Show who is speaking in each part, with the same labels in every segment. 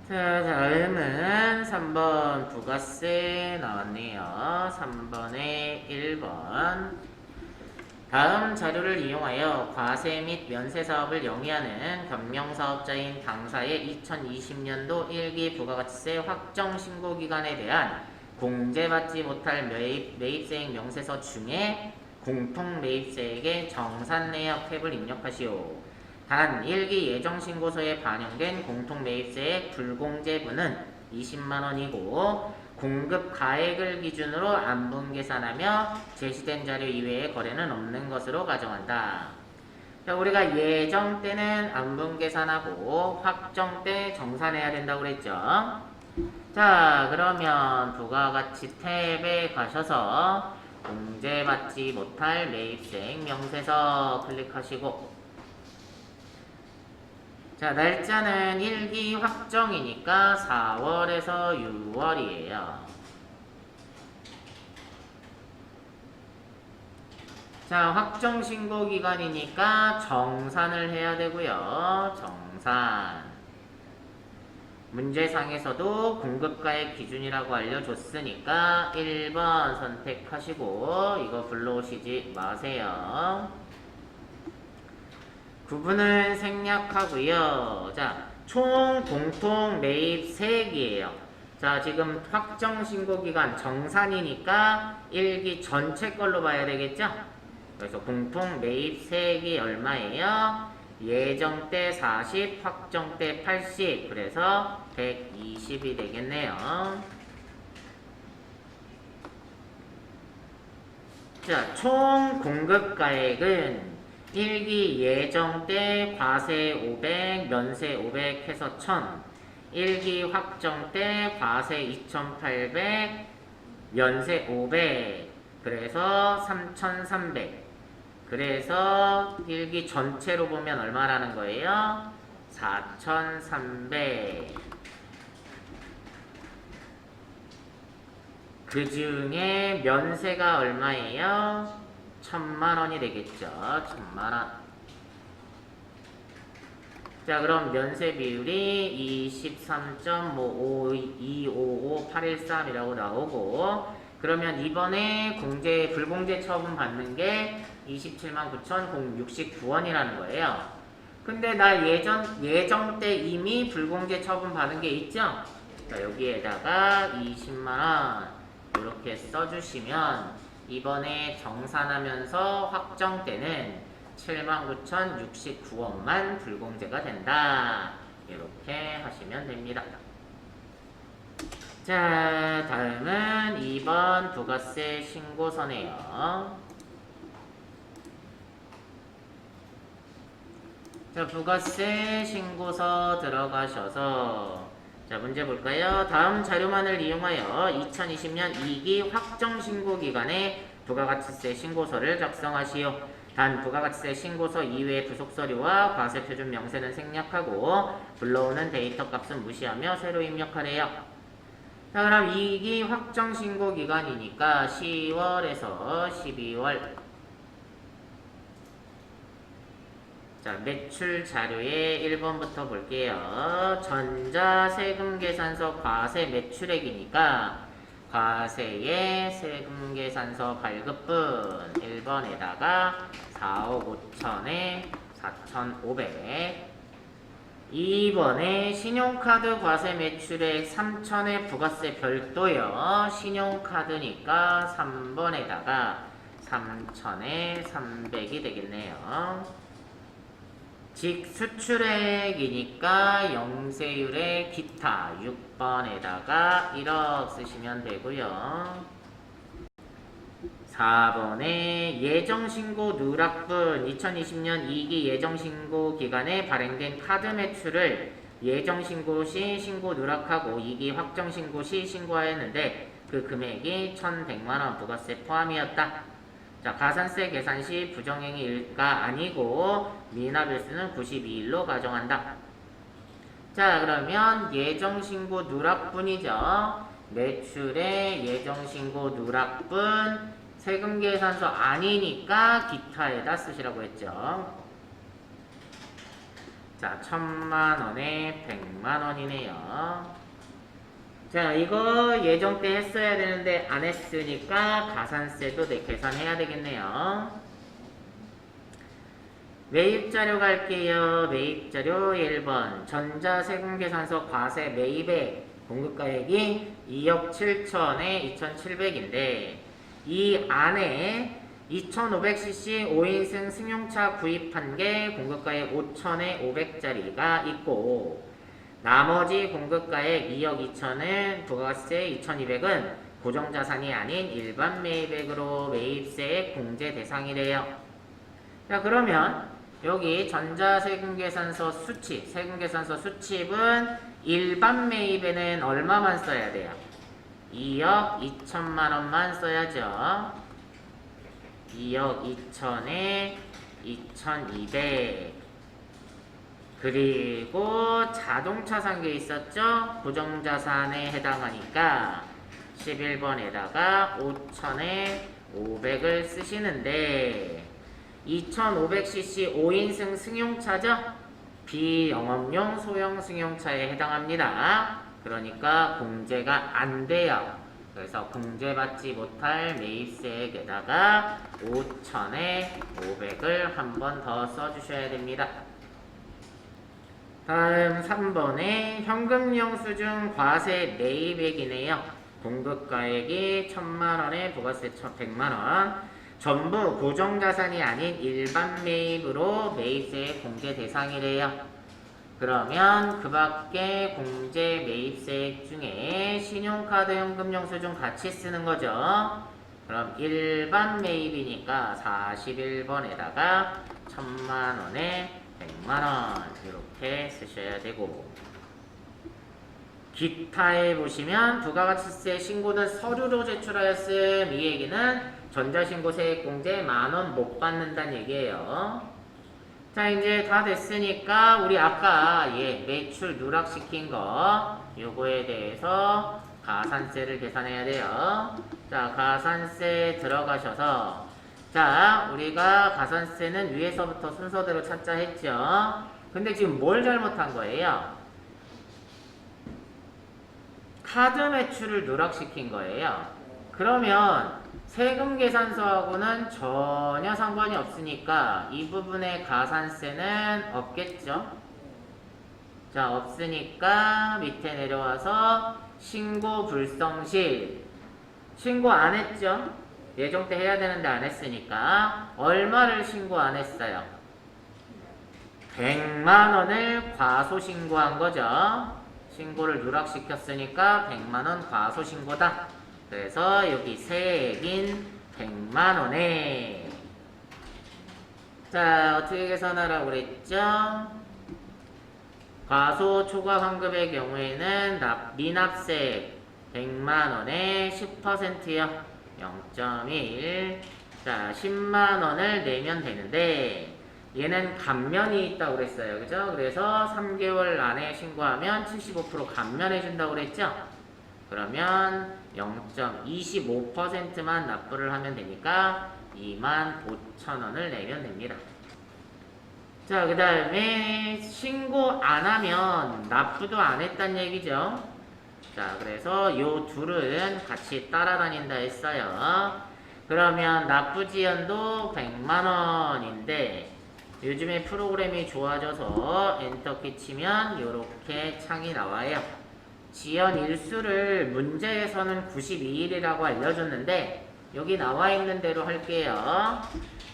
Speaker 1: 자, 다음은 3번 부가세 나왔네요. 3번에 1번. 다음 자료를 이용하여 과세 및 면세 사업을 영위하는 겸용사업자인 당사의 2020년도 1기 부가가치세 확정 신고 기간에 대한 공제받지 못할 매입세액 명세서 중에 공통 매입세액의 정산 내역 탭을 입력하시오. 단 1기 예정신고서에 반영된 공통매입세액 불공제분은 20만원이고 공급 가액을 기준으로 안분계산하며 제시된 자료 이외의 거래는 없는 것으로 가정한다. 자, 우리가 예정 때는 안분계산하고 확정 때 정산해야 된다고 그랬죠. 자, 그러면 부가가치 탭에 가셔서 공제받지 못할 매입세액 명세서 클릭하시고, 자, 날짜는 1기 확정이니까 4월에서 6월이에요. 자, 확정 신고 기간이니까 정산을 해야 되고요. 정산. 문제상에서도 공급가액 기준이라고 알려줬으니까 1번 선택하시고 이거 불러오시지 마세요. 구분은 생략하고요. 자, 총 공통 매입세액이에요. 자, 지금 확정 신고 기간 정산이니까 1기 전체 걸로 봐야 되겠죠? 그래서 공통 매입세액이 얼마예요? 예정 때 40, 확정 때 80, 그래서 120이 되겠네요. 자, 총 공급가액은 1기 예정 때 과세 500, 면세 500 해서 1000. 1기 확정 때 과세 2800, 면세 500. 그래서 3300. 그래서 1기 전체로 보면 얼마라는 거예요? 4300. 그 중에 면세가 얼마예요? 1000만원이 되겠죠. 1000만원. 자, 그럼 면세 비율이 23.255,813이라고 나오고, 그러면 이번에 불공제 처분 받는 게 279,069원이라는 거예요. 근데 나 예정 때 이미 불공제 처분 받은 게 있죠? 자, 여기에다가 20만원 이렇게 써주시면 이번에 정산하면서 확정 때는 79,069원만 불공제가 된다. 이렇게 하시면 됩니다. 자, 다음은 2번 부가세 신고서네요. 자, 부가세 신고서 들어가셔서 자, 문제 볼까요? 다음 자료만을 이용하여 2020년 2기 확정 신고 기간에 부가가치세 신고서를 작성하시오. 단 부가가치세 신고서 이외의 부속 서류와 과세 표준 명세는 생략하고 불러오는 데이터 값은 무시하며 새로 입력하래요. 자, 그럼 2기 확정 신고 기간이니까 10월에서 12월. 자, 매출 자료의 1번부터 볼게요. 전자세금계산서 과세 매출액이니까 과세의 세금계산서 발급분 1번에다가 4억 5천에 4,500. 2번에 신용카드 과세 매출액 3천에 부가세 별도요. 신용카드니까 3번에다가 3천에 300이 되겠네요. 직수출액이니까 영세율의 기타 6번에다가 1억 쓰시면 되고요. 4번에 예정신고 누락분 2020년 2기 예정신고 기간에 발행된 카드 매출을 예정신고 시 신고 누락하고 2기 확정신고 시 신고하였는데 그 금액이 1,100만원 부가세 포함이었다. 자, 가산세 계산 시 부정행위가 아니고 미납일수는 92일로 가정한다. 자, 그러면 예정신고 누락분이죠. 매출의 예정신고 누락분 세금계산서 아니니까 기타에다 쓰시라고 했죠. 자, 1000만원에 100만원이네요. 자, 이거 예정 때 했어야 되는데 안 했으니까 가산세도 계산해야 되겠네요. 매입자료 갈게요. 매입자료 1번 전자세금계산서 과세 매입액 공급가액이 2억 7천에 2,700인데 이 안에 2,500cc 5인승 승용차 구입한 게 공급가액 5천에 500짜리가 있고 나머지 공급가액 2억 2천은 부가세 2,200은 고정자산이 아닌 일반 매입액으로 매입세액 공제 대상이래요. 자, 그러면 여기 전자세금계산서 수칩, 세금계산서 수칩은 일반 매입에는 얼마만 써야 돼요? 2억 2천만원만 써야죠. 2억 2천에 2,200. 그리고 자동차 산 게 있었죠? 고정자산에 해당하니까 11번에다가 5천에 500을 쓰시는데 2500cc 5인승 승용차죠? 비영업용 소형 승용차에 해당합니다. 그러니까 공제가 안 돼요. 그래서 공제받지 못할 매입세액에다가 5천에 500을 한 번 더 써주셔야 됩니다. 다음 3번에 현금영수증 과세 매입액이네요. 공급가액이 1000만원에 부가세 100만원. 전부 고정자산이 아닌 일반 매입으로 매입세액 공제 대상이래요. 그러면 그 밖에 공제 매입세액 중에 신용카드 현금영수증 같이 쓰는 거죠. 그럼 일반 매입이니까 41번에다가 1000만원에 100만원 이렇게 쓰셔야 되고 기타에 보시면 부가가치세 신고는 서류로 제출하였음. 이 얘기는 전자신고 세액공제 만원 못 받는다는 얘기예요. 자, 이제 다 됐으니까 우리 아까 매출 누락시킨 거 요거에 대해서 가산세를 계산해야 돼요. 자, 가산세 들어가셔서 자, 우리가 가산세는 위에서부터 순서대로 찾자 했죠. 근데 지금 뭘 잘못한 거예요? 카드 매출을 누락시킨 거예요. 그러면 세금계산서하고는 전혀 상관이 없으니까 이 부분의 가산세는 없겠죠. 자, 없으니까 밑에 내려와서 신고 불성실. 신고 안 했죠? 예정 때 해야 되는데 안 했으니까 얼마를 신고 안 했어요? 100만원을 과소신고한 거죠. 신고를 누락시켰으니까 100만원 과소신고다. 그래서 여기 세액인 100만원에 자, 어떻게 계산하라고 그랬죠? 과소 초과 환급의 경우에는 미납세액 100만원에 10%요. 0.1. 자, 10만원을 내면 되는데 얘는 감면이 있다고 그랬어요. 그죠? 그래서 3개월 안에 신고하면 75% 감면해준다고 그랬죠? 그러면 0.25%만 납부를 하면 되니까 25,000원을 내면 됩니다. 자, 그 다음에 신고 안 하면 납부도 안 했단 얘기죠. 자, 그래서 요 둘은 같이 따라다닌다 했어요. 그러면 납부지연도 100만원인데 요즘에 프로그램이 좋아져서 엔터키 치면 요렇게 창이 나와요. 지연 일수를 문제에서는 92일이라고 알려줬는데 여기 나와 있는 대로 할게요.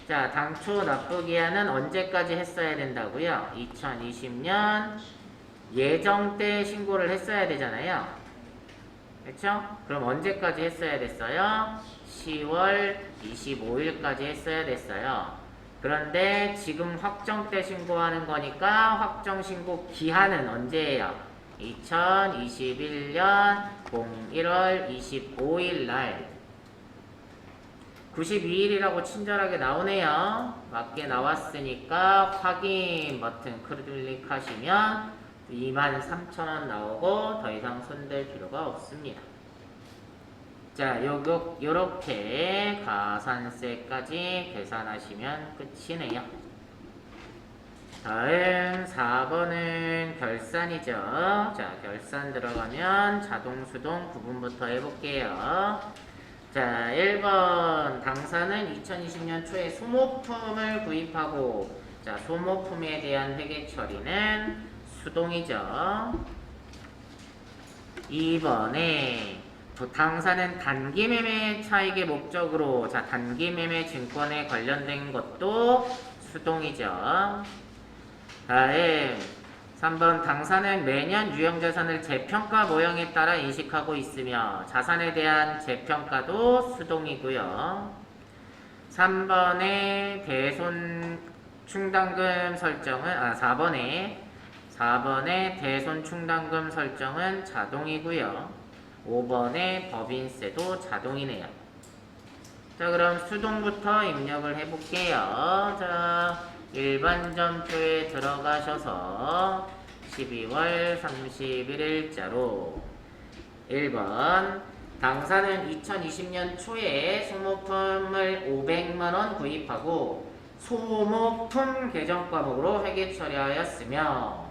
Speaker 1: 자, 당초 납부기한은 언제까지 했어야 된다고요? 2020년 예정 때 신고를 했어야 되잖아요. 그렇죠? 그럼 언제까지 했어야 됐어요? 10월 25일까지 했어야 됐어요. 그런데 지금 확정 때 신고하는 거니까 확정 신고 기한은 언제예요? 2021년 01월 25일 날 92일이라고 친절하게 나오네요. 맞게 나왔으니까 확인 버튼 클릭하시면 23,000원 나오고 더 이상 손댈 필요가 없습니다. 자, 요렇게 가산세까지 계산하시면 끝이네요. 다음 4번은 결산이죠. 자, 결산 들어가면 자동, 수동 구분부터 해볼게요. 자, 1번 당사는 2020년 초에 소모품을 구입하고, 자, 소모품에 대한 회계 처리는 수동이죠. 2번에 당사는 단기 매매 차익의 목적으로, 자, 단기 매매 증권에 관련된 것도 수동이죠. 다음 3번 당사는 매년 유형자산을 재평가 모형에 따라 인식하고 있으며 자산에 대한 재평가도 수동이고요. 3번의 대손 충당금 설정은 4번의 대손 충당금 설정은 자동이고요. 5번의 법인세도 자동이네요. 자, 그럼 수동부터 입력을 해볼게요. 자, 일반점표에 들어가셔서 12월 31일자로 1번 당사는 2020년 초에 소모품을 500만원 구입하고 소모품 계정 과목으로 회계 처리하였으며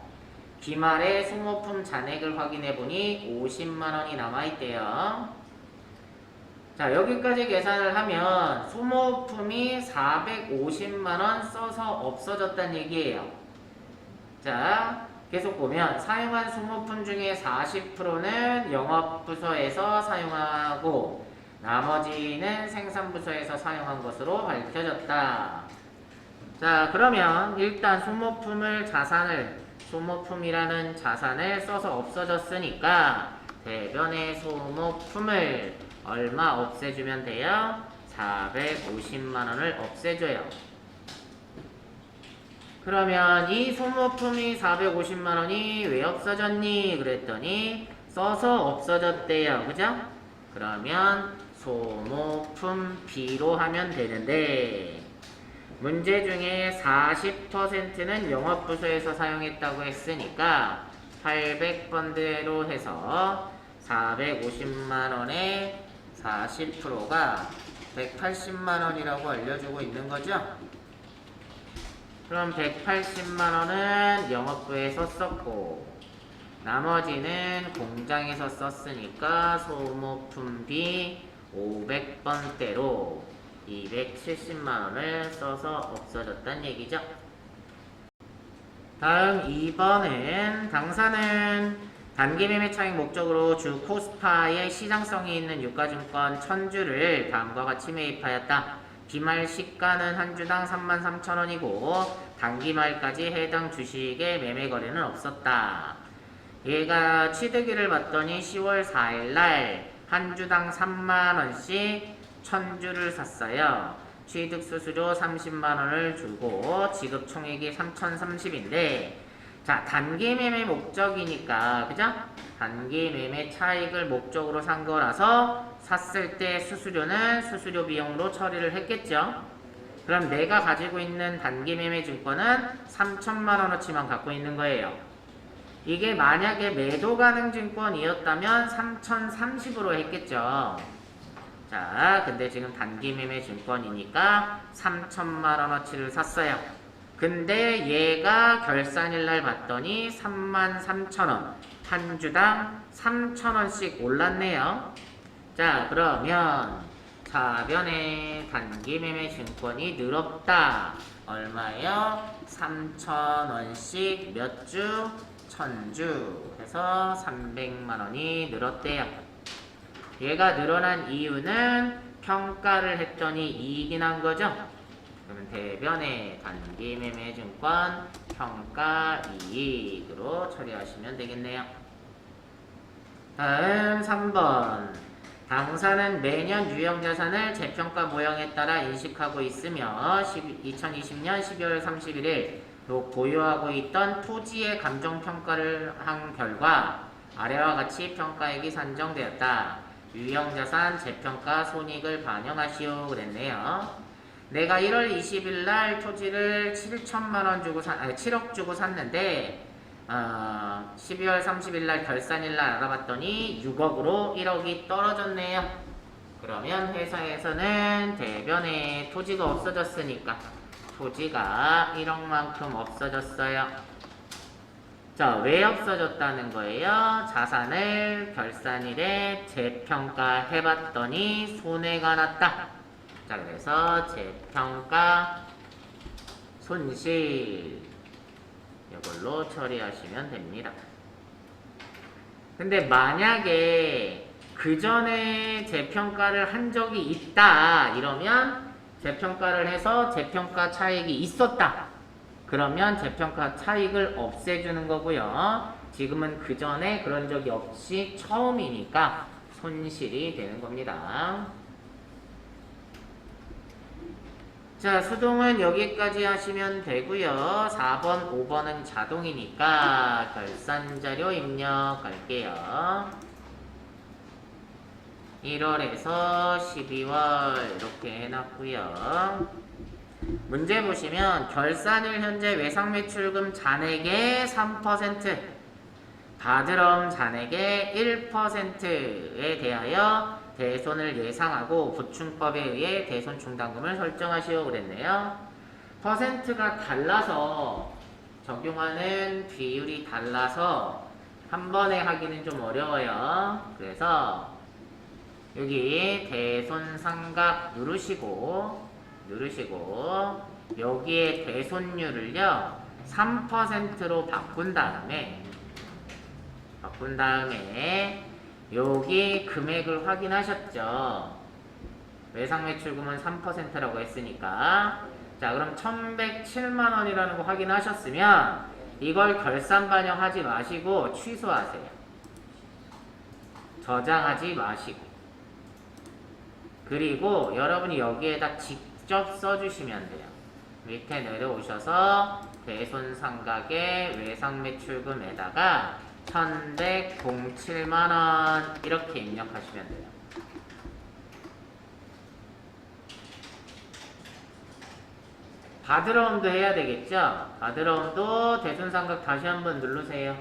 Speaker 1: 기말에 소모품 잔액을 확인해보니 50만원이 남아있대요. 자, 여기까지 계산을 하면 소모품이 450만원 써서 없어졌다는 얘기예요. 자, 계속 보면 사용한 소모품 중에 40%는 영업부서에서 사용하고 나머지는 생산부서에서 사용한 것으로 밝혀졌다. 자, 그러면 일단 소모품이라는 자산을 써서 없어졌으니까 대변의 소모품을 얼마 없애주면 돼요? 450만원을 없애줘요. 그러면 이 소모품이 450만원이 왜 없어졌니? 그랬더니 써서 없어졌대요. 그죠? 그러면 소모품 B로 하면 되는데 문제 중에 40%는 영업부서에서 사용했다고 했으니까 800번대로 해서 450만원에 40%가 180만원이라고 알려주고 있는 거죠. 그럼 180만원은 영업부에서 썼고 나머지는 공장에서 썼으니까 소모품비 500번대로 270만원을 써서 없어졌다는 얘기죠. 다음 2번은 당사는 단기 매매 차익 목적으로 주 코스파의 시장성이 있는 유가증권 1000주를 다음과 같이 매입하였다. 기말 시가는 한 주당 33,000원이고 단기말까지 해당 주식의 매매 거래는 없었다. 얘가 취득일을 봤더니 10월 4일날 한 주당 3만원씩 1000주를 샀어요. 취득 수수료 30만원을 주고 지급 총액이 3030인데 자, 단기 매매 목적이니까, 그죠? 단기 매매 차익을 목적으로 산 거라서 샀을 때 수수료는 수수료 비용으로 처리를 했겠죠? 그럼 내가 가지고 있는 단기 매매 증권은 3천만원어치만 갖고 있는 거예요. 이게 만약에 매도 가능 증권이었다면 3030으로 했겠죠? 자, 근데 지금 단기 매매 증권이니까 3천만원어치를 샀어요. 근데 얘가 결산일날 봤더니 33,000원 한 주당 3,000원씩 올랐네요. 자, 그러면 차변의 단기 매매 증권이 늘었다. 얼마요? 3,000원씩 몇 주? 1000주 해서 300만원이 늘었대요. 얘가 늘어난 이유는 평가를 했더니 이익이 난 거죠. 그러면 대변의 단기 매매 증권 평가 이익으로 처리하시면 되겠네요. 다음 3번 당사는 매년 유형자산을 재평가 모형에 따라 인식하고 있으며 2020년 12월 31일 보유하고 있던 토지의 감정평가를 한 결과 아래와 같이 평가액이 산정되었다. 유형자산 재평가 손익을 반영하시오 그랬네요. 내가 1월 20일 날 토지를 7천만원 주고 7억 주고 샀는데 12월 30일 날 결산일 날 알아봤더니 6억으로 1억이 떨어졌네요. 그러면 회사에서는 대변에 토지가 없어졌으니까 토지가 1억만큼 없어졌어요. 자, 왜 없어졌다는 거예요? 자산을 결산일에 재평가해봤더니 손해가 났다. 자, 그래서 재평가 손실 이걸로 처리하시면 됩니다. 근데 만약에 그 전에 재평가를 한 적이 있다 이러면 재평가를 해서 재평가 차익이 있었다. 그러면 재평가 차익을 없애주는 거고요. 지금은 그 전에 그런 적이 없이 처음이니까 손실이 되는 겁니다. 자, 수동은 여기까지 하시면 되고요. 4번, 5번은 자동이니까 결산자료 입력할게요. 1월에서 12월 이렇게 해놨고요. 문제 보시면 결산일 현재 외상매출금 잔액의 3%, 바드럼 잔액의 1%에 대하여 대손을 예상하고 보충법에 의해 대손 충당금을 설정하시오 그랬네요. 퍼센트가 달라서 적용하는 비율이 달라서 한 번에 하기는 좀 어려워요. 그래서 여기 대손 상각 누르시고 여기에 대손율을요 3%로 바꾼 다음에 여기 금액을 확인하셨죠. 외상매출금은 3%라고 했으니까. 자, 그럼 1107만원이라는 거 확인하셨으면 이걸 결산 반영하지 마시고 취소하세요. 저장하지 마시고. 그리고 여러분이 여기에다 직접 써주시면 돼요. 밑에 내려오셔서 대손상각의 외상매출금에다가 1107만원 이렇게 입력하시면 돼요. 바드러움도 해야 되겠죠? 바드러움도 대손상각 다시 한번 누르세요.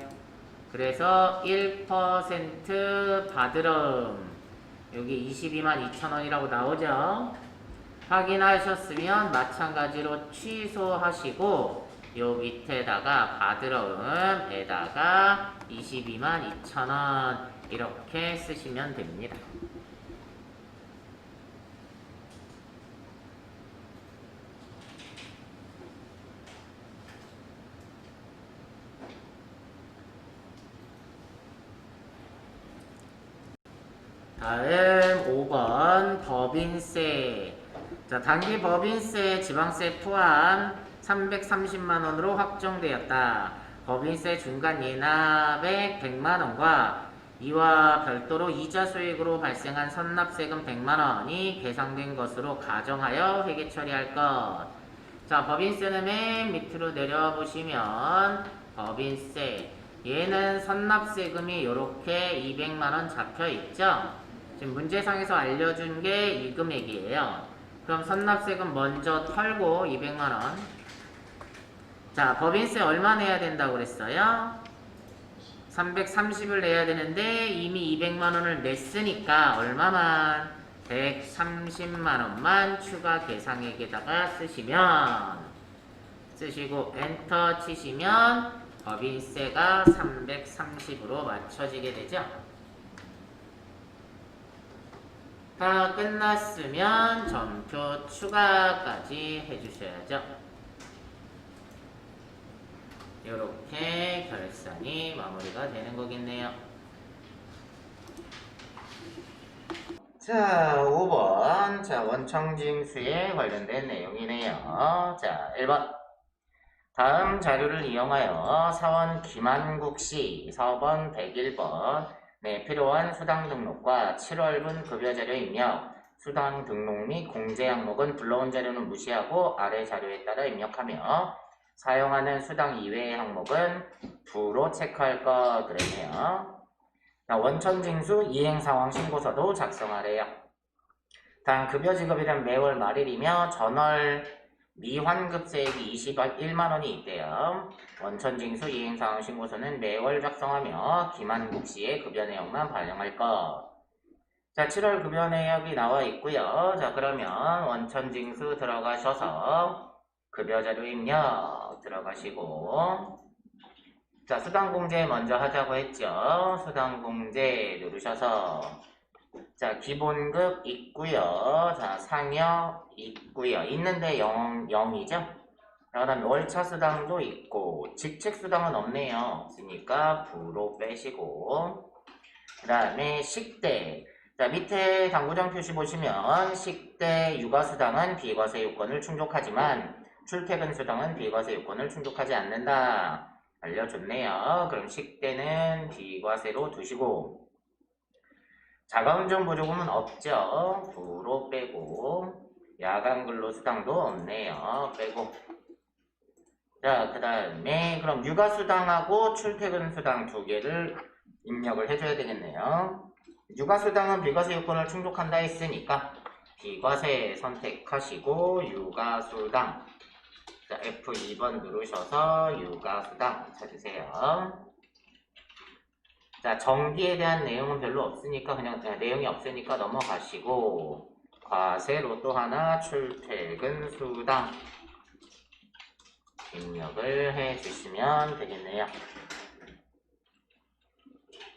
Speaker 1: 그래서 1% 바드러움 여기 22만2천원이라고 나오죠? 확인하셨으면 마찬가지로 취소하시고 요 밑에다가 바드러움에다가 22만2천원 이렇게 쓰시면 됩니다. 다음 5번 법인세. 자, 단기 법인세, 지방세 포함 330만원으로 확정되었다. 법인세 중간 예납액 100만원과 이와 별도로 이자 수익으로 발생한 선납세금 100만원이 계상된 것으로 가정하여 회계 처리할 것. 자, 법인세는 맨 밑으로 내려와 보시면 법인세 얘는 선납세금이 이렇게 200만원 잡혀있죠. 지금 문제상에서 알려준 게 이 금액이에요. 그럼 선납세금 먼저 털고 200만원. 자, 법인세 얼마 내야 된다고 그랬어요? 330을 내야 되는데 이미 200만원을 냈으니까 얼마만? 130만원만 추가 계상액에다가 쓰시고 엔터 치시면 법인세가 330으로 맞춰지게 되죠. 다 끝났으면 점표 추가까지 해주셔야죠. 이렇게 결산이 마무리가 되는 거겠네요. 자, 5번. 자, 원청징수에 관련된 내용이네요. 자, 1번. 다음 자료를 이용하여 사원 김한국씨 사업원 101번 네, 필요한 수당 등록과 7월분 급여자료 입력, 수당 등록 및 공제 항목은 불러온 자료는 무시하고 아래 자료에 따라 입력하며 사용하는 수당 이외의 항목은 부로 체크할 것 그랬네요. 원천징수 이행상황 신고서도 작성하래요. 다음 급여 지급일은 매월 말일이며 전월 미환급세액이 21만원이 있대요. 원천징수 이행상황 신고서는 매월 작성하며 김한국씨의 급여 내용만 반영할 것. 자, 7월 급여 내역이 나와 있고요. 자, 그러면 원천징수 들어가셔서 급여 자료 입력 들어가시고, 자, 수당공제 먼저 하자고 했죠. 수당공제 누르셔서, 자, 기본급 있고요. 자, 상여 있고요. 있는데 0이죠. 그 다음에 월차 수당도 있고, 직책 수당은 없네요. 없으니까 부로 빼시고, 그 다음에 식대. 자, 밑에 당구장 표시 보시면 식대 육아수당은 비과세 요건을 충족하지만 출퇴근 수당은 비과세 요건을 충족하지 않는다. 알려줬네요. 그럼 식대는 비과세로 두시고, 자가운전 보조금은 없죠. 부로 빼고, 야간 근로수당도 없네요. 빼고. 자, 그 다음에 그럼 육아수당하고 출퇴근수당 두 개를 입력을 해줘야 되겠네요. 육아수당은 비과세 요건을 충족한다 했으니까 비과세 선택하시고 육아수당, 자, F2번 누르셔서 육아수당 찾으세요. 자, 정기에 대한 내용은 별로 없으니까 그냥 내용이 없으니까 넘어가시고, 과세로 또 하나 출퇴근 수당 입력을 해주시면 되겠네요.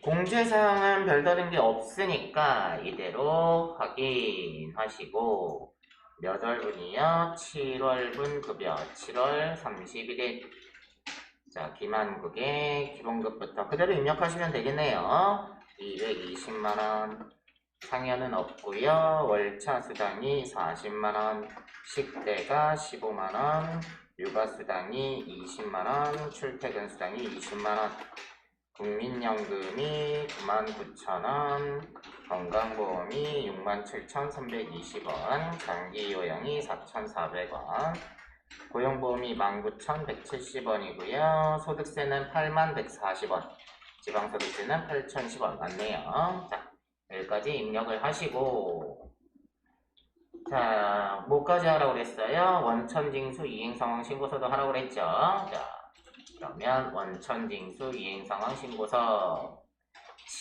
Speaker 1: 공제사항은 별다른 게 없으니까 이대로 확인하시고, 몇 월분이요? 7월분 급여 7월 31일. 자, 기만국의 기본급부터 그대로 입력하시면 되겠네요. 220만원. 상여는 없고요. 월차 수당이 40만원, 식대가 15만원, 육아수당이 20만원, 출퇴근 수당이 20만원, 국민연금이 99,000원, 건강보험이 67,320원, 장기요양이 4,400원, 고용보험이 19,170원이고요. 소득세는 8140원, 지방소득세는 8,010원 맞네요. 자, 여기까지 입력을 하시고, 자, 뭐까지 하라고 그랬어요? 원천징수 이행상황 신고서도 하라고 그랬죠. 자, 그러면 원천징수 이행상황 신고서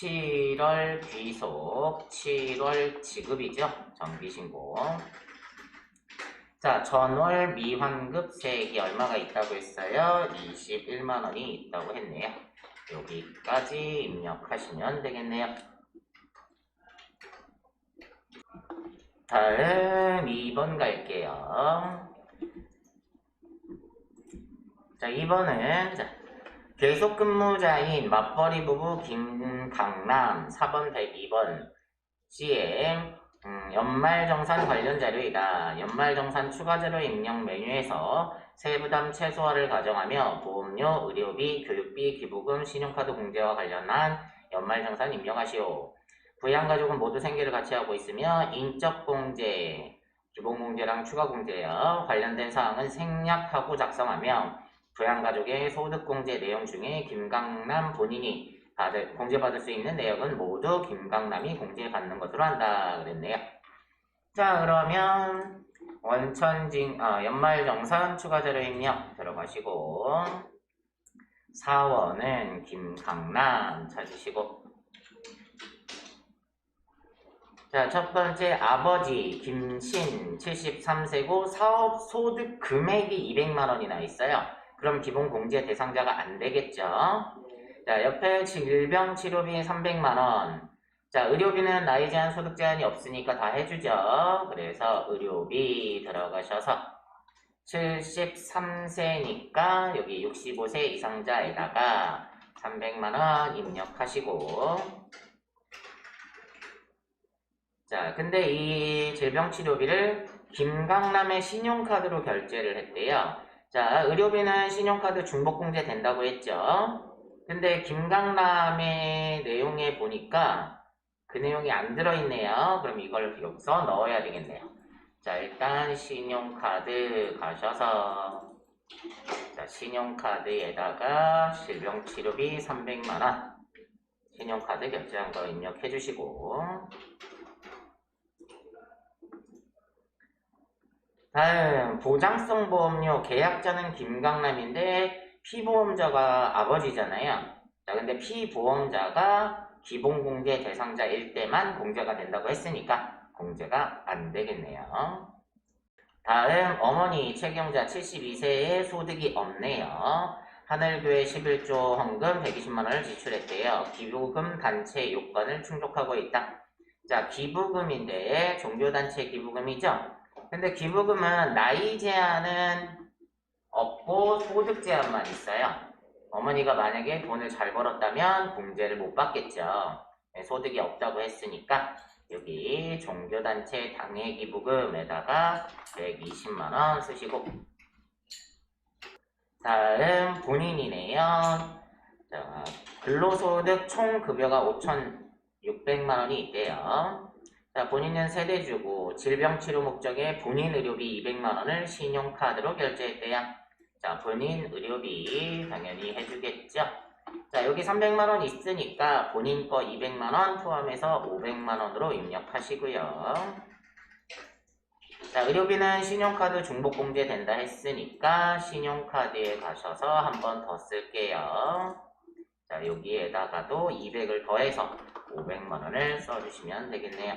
Speaker 1: 7월 귀속, 7월 지급이죠. 정기신고. 자, 전월 미환급 세액이 얼마가 있다고 했어요? 21만원이 있다고 했네요. 여기까지 입력하시면 되겠네요. 다음 2번 갈게요. 자, 2번은 계속 근무자인 맞벌이 부부 김강남 4번 102번 CM 연말정산 관련 자료이다. 연말정산 추가 자료 입력 메뉴에서 세부담 최소화를 가정하며 보험료, 의료비, 교육비, 기부금, 신용카드 공제와 관련한 연말정산 입력하시오. 부양가족은 모두 생계를 같이 하고 있으며 인적공제, 기본공제랑 추가공제와 관련된 사항은 생략하고 작성하며 부양가족의 소득공제 내용 중에 김강남 본인이 공제받을 수 있는 내역은 모두 김강남이 공제받는 것으로 한다 그랬네요. 자, 그러면 연말정산 추가자료 입력 들어가시고 4원은 김강남 찾으시고, 자, 첫 번째 아버지 김신 73세고 사업 소득 금액이 200만원이나 있어요. 그럼 기본 공제 대상자가 안 되겠죠. 자, 옆에 질병치료비 300만원. 자, 의료비는 나이 제한 소득 제한이 없으니까 다 해주죠. 그래서 의료비 들어가셔서 73세니까 여기 65세 이상자에다가 300만원 입력하시고, 자, 근데 이 질병치료비를 김강남의 신용카드로 결제를 했대요. 자, 의료비는 신용카드 중복공제 된다고 했죠. 근데 김강남의 내용에 보니까 그 내용이 안 들어있네요. 그럼 이걸 여기서 넣어야 되겠네요. 자, 일단 신용카드 가셔서, 자, 신용카드에다가 질병치료비 300만원 신용카드 결제한 거 입력해 주시고, 다음 보장성 보험료 계약자는 김강남인데 피보험자가 아버지잖아요. 자, 근데 피보험자가 기본공제 대상자일 때만 공제가 된다고 했으니까 공제가 안 되겠네요. 다음 어머니 최경자 72세에 소득이 없네요. 하늘교회 11조 헌금 120만 원을 지출했대요. 기부금 단체 요건을 충족하고 있다. 자, 기부금인데 종교단체 기부금이죠. 근데 기부금은 나이 제한은 없고 소득 제한만 있어요. 어머니가 만약에 돈을 잘 벌었다면 공제를 못 받겠죠. 네, 소득이 없다고 했으니까 여기 종교단체 당해기부금에다가 120만 원 쓰시고, 다음 본인이네요. 자, 근로소득 총급여가 5,600만 원이 있대요. 자, 본인은 세대주고 질병치료 목적에 본인 의료비 200만 원을 신용카드로 결제했대요. 자, 본인 의료비 당연히 해주겠죠. 자, 여기 300만 원 있으니까 본인 거 200만 원 포함해서 500만 원으로 입력하시고요. 자, 의료비는 신용카드 중복공제 된다 했으니까 신용카드에 가셔서 한 번 더 쓸게요. 자, 여기에다가도 200을 더해서 500만 원을 써주시면 되겠네요.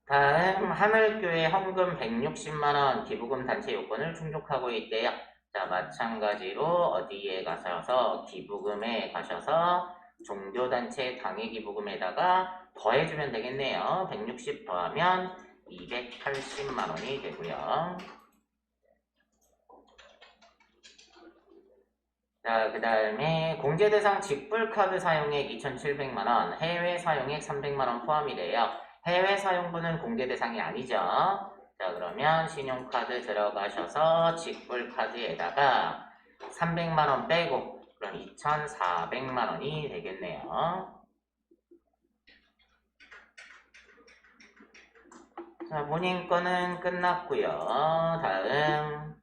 Speaker 1: 다음 하늘교회 헌금 160만 원 기부금 단체 요건을 충족하고 있대요. 자, 마찬가지로 어디에 가셔서 기부금에 가셔서 종교단체 당해기부금에다가 더해주면 되겠네요. 160 더하면 280만 원이 되고요. 자, 그 다음에 공제대상 직불카드 사용액 2,700만 원, 해외 사용액 300만 원 포함이 돼요. 해외 사용분은 공제 대상이 아니죠. 자, 그러면 신용카드 들어가셔서 직불카드에다가 300만 원 빼고 그럼 2,400만 원이 되겠네요. 자, 본인 거는 끝났고요. 다음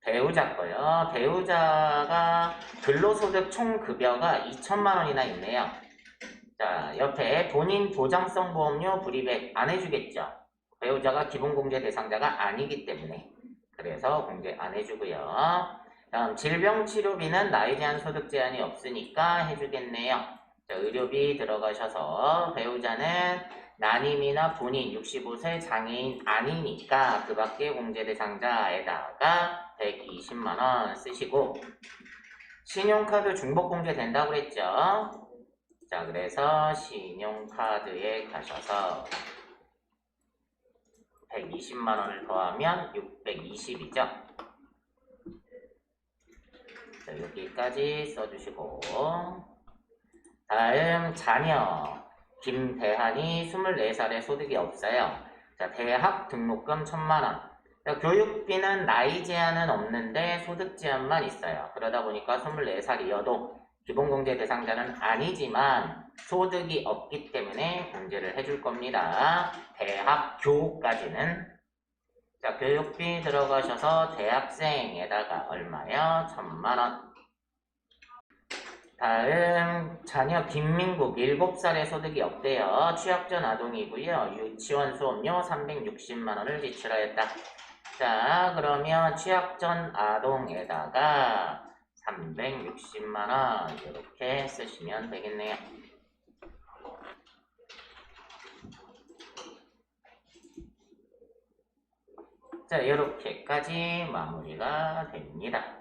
Speaker 1: 배우자 거요. 배우자가 근로소득 총급여가 2천만 원이나 있네요. 자, 옆에 본인 보장성 보험료 불입액 안 해주겠죠. 배우자가 기본공제 대상자가 아니기 때문에 그래서 공제 안 해주고요. 다음 질병치료비는 나이 제한 소득 제한이 없으니까 해주겠네요. 자, 의료비 들어가셔서 배우자는 난임이나 본인 65세 장애인 아니니까 그 밖에 공제 대상자에다가 120만 원 쓰시고, 신용카드 중복공제 된다고 그랬죠. 자, 그래서 신용카드에 가셔서 120만 원을 더하면 620이죠. 자, 여기까지 써주시고, 다음 자녀 김대한이 24살에 소득이 없어요. 자, 대학 등록금 1,000만 원. 자, 교육비는 나이 제한은 없는데 소득 제한만 있어요. 그러다 보니까 24살이어도 기본공제 대상자는 아니지만 소득이 없기 때문에 공제를 해줄 겁니다. 대학교까지는. 자, 교육비 들어가셔서 대학생에다가 얼마요? 1,000만 원. 다음 자녀 김민국 7살에 소득이 없대요. 취학전 아동이고요. 유치원 수업료 360만 원을 지출하였다. 자, 그러면 취학전 아동에다가 360만 원 이렇게 쓰시면 되겠네요. 자, 이렇게까지 마무리가 됩니다.